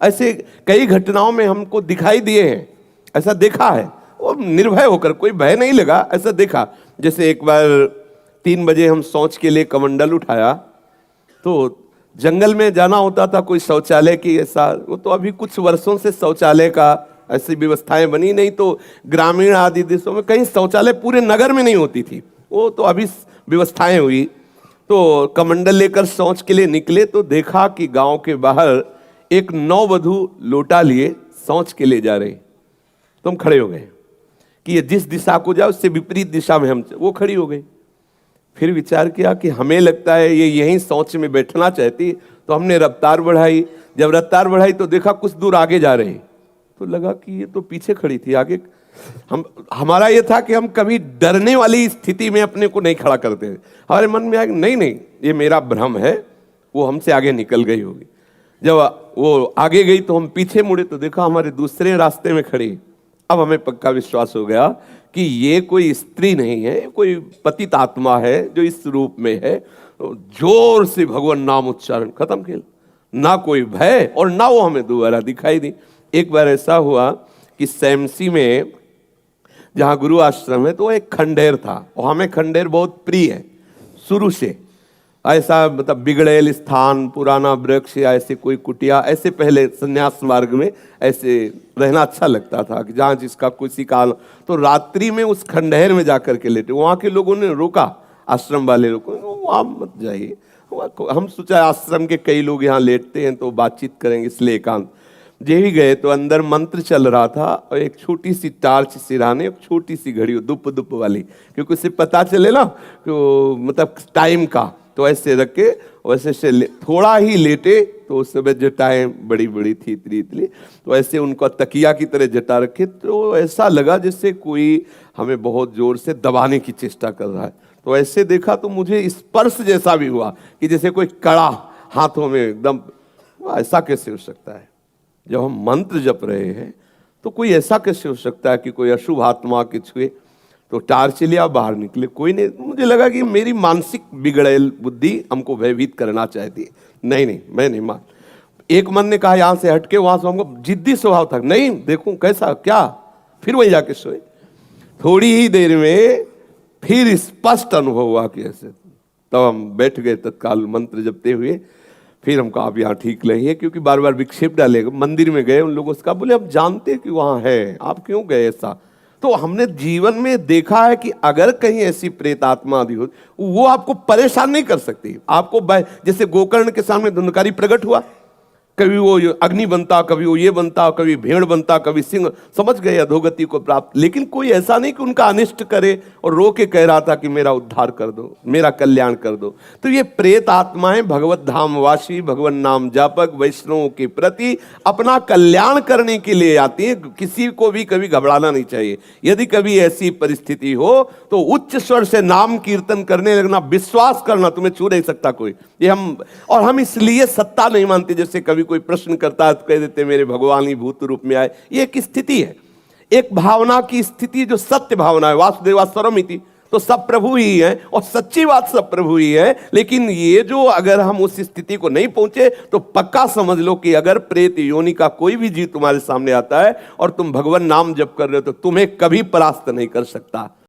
ऐसे कई घटनाओं में हमको दिखाई दिए हैं, ऐसा देखा है। और निर्भय होकर, कोई भय नहीं लगा, ऐसा देखा। जैसे एक बार 3 बजे हम शौच के लिए कमंडल उठाया, तो जंगल में जाना होता था, कोई शौचालय की ऐसा, वो तो अभी कुछ वर्षों से शौचालय का ऐसी व्यवस्थाएं बनी नहीं, तो ग्रामीण आदि देशों में कहीं शौचालय पूरे नगर में नहीं होती थी, वो तो अभी व्यवस्थाएं हुई। तो कमंडल लेकर शौच के लिए निकले तो देखा कि गांव के बाहर एक नववधू लोटा लिए शौच के लिए जा रही। तो हम खड़े हो गए कि ये जिस दिशा को जाए उससे विपरीत दिशा में हम, वो खड़ी हो गई। फिर विचार किया कि हमें लगता है ये यहीं शौच में बैठना चाहती, तो हमने रफ्तार बढ़ाई। जब रफ्तार बढ़ाई तो देखा कुछ दूर आगे जा रही, तो लगा कि ये तो पीछे खड़ी थी, आगे। हमारा ये था कि हम कभी डरने वाली स्थिति में अपने को नहीं खड़ा करते। हमारे मन में आया नहीं नहीं, ये मेरा भ्रम है, वो हमसे आगे निकल गई होगी। जब वो आगे गई तो हम पीछे मुड़े तो देखा हमारे दूसरे रास्ते में खड़ी। अब हमें पक्का विश्वास हो गया कि ये कोई स्त्री नहीं है, कोई पतित आत्मा है जो इस रूप में है। तो जोर से भगवान नाम उच्चारण, खत्म खेल। ना कोई भय और ना वो हमें दोबारा दिखाई दी। एक बार ऐसा हुआ कि सैमसी में जहाँ गुरु आश्रम है, तो एक खंडेर था, और हमें खंडेर बहुत प्रिय है शुरू से। ऐसा मतलब बिगड़ेल स्थान, पुराना वृक्ष या ऐसे कोई कुटिया, ऐसे पहले संन्यास मार्ग में ऐसे रहना अच्छा लगता था कि जहाँ जिसका किसी काल। तो रात्रि में उस खंडहर में जाकर के लेटे, वहाँ के लोगों ने रोका, आश्रम वाले लोगों ने, वहाँ मत जाइए। हम सोचा आश्रम के कई लोग यहाँ लेटते हैं तो बातचीत करेंगे, इसलिए एकांत। ही गए तो अंदर मंत्र चल रहा था, और एक छोटी सी टार्च सिराने, एक छोटी सी घड़ी दुप दुप वाली, क्योंकि उससे पता चले ना तो मतलब टाइम का। तो ऐसे रख के वैसे से थोड़ा ही लेटे, तो उस समय जटाएं बड़ी बड़ी थी, इतनी इतनी, तो ऐसे उनको तकिया की तरह जटा रखे। तो ऐसा लगा जैसे कोई हमें बहुत जोर से दबाने की चेष्टा कर रहा है। तो ऐसे देखा तो मुझे स्पर्श जैसा भी हुआ कि जैसे कोई कड़ा हाथों में एकदम। ऐसा कैसे हो सकता है? जब हम मंत्र जप रहे हैं तो कोई ऐसा कैसे हो सकता है कि कोई अशुभ आत्मा के छुए? तो टार्च लिया, बाहर निकले, कोई नहीं। मुझे लगा कि मेरी मानसिक बिगड़ेल बुद्धि हमको भयभीत करना चाहती है। नहीं नहीं, मैं नहीं मान। एक मन ने कहा यहाँ से हटके, वहां से हमको जिद्दी स्वभाव था, नहीं देखूं कैसा क्या। फिर वही जाके सोए। थोड़ी ही देर में फिर स्पष्ट अनुभव हुआ कि ऐसे। तब हम बैठ गए तत्काल मंत्र जपते हुए। फिर हमको आप यहाँ ठीक नहीं है, क्योंकि बार बार विक्षेप डालेगा। मंदिर में गए, उन लोगों से कहा, बोले अब जानते कि वहाँ है, आप क्यों गए ऐसा? तो हमने जीवन में देखा है कि अगर कहीं ऐसी प्रेत आत्मा आदि हो, वो आपको परेशान नहीं कर सकती। आपको जैसे गोकर्ण के सामने धुंधकारी प्रकट हुआ, कभी वो अग्नि बनता, कभी वो ये बनता, कभी भेड़ बनता, कभी सिंह, समझ गए अधोगति को प्राप्त। लेकिन कोई ऐसा नहीं कि उनका अनिष्ट करे और रो के कह रहा था कि मेरा उद्धार कर दो, मेरा कल्याण कर दो। तो ये प्रेत आत्माएं भगवत धाम वासी, भगवान नाम जापक, वैष्णवों के प्रति अपना कल्याण करने के लिए आती है। किसी को भी कभी घबराना नहीं चाहिए। यदि कभी ऐसी परिस्थिति हो तो उच्च स्वर से नाम कीर्तन करने लगना, विश्वास करना, तुम्हें छू नहीं सकता कोई। ये हम इसलिए सत्ता नहीं मानते। जैसे कभी कोई प्रश्न करता है तो कह देते मेरे भगवान ही भूत रूप में आए। ये एक स्थिति है, एक भावना की स्थिति जो सत्य भावना है। वासुदेवा सर्वमिति, तो सब प्रभु ही है, और सच्ची बात सब प्रभु ही है। लेकिन ये जो अगर हम उस स्थिति को नहीं पहुंचे तो पक्का समझ लो कि अगर प्रेत योनि का कोई भी जीव तुम्हारे सामने आता है और तुम भगवान नाम जप कर रहे हो तो तुम्हें कभी परास्त नहीं कर सकता।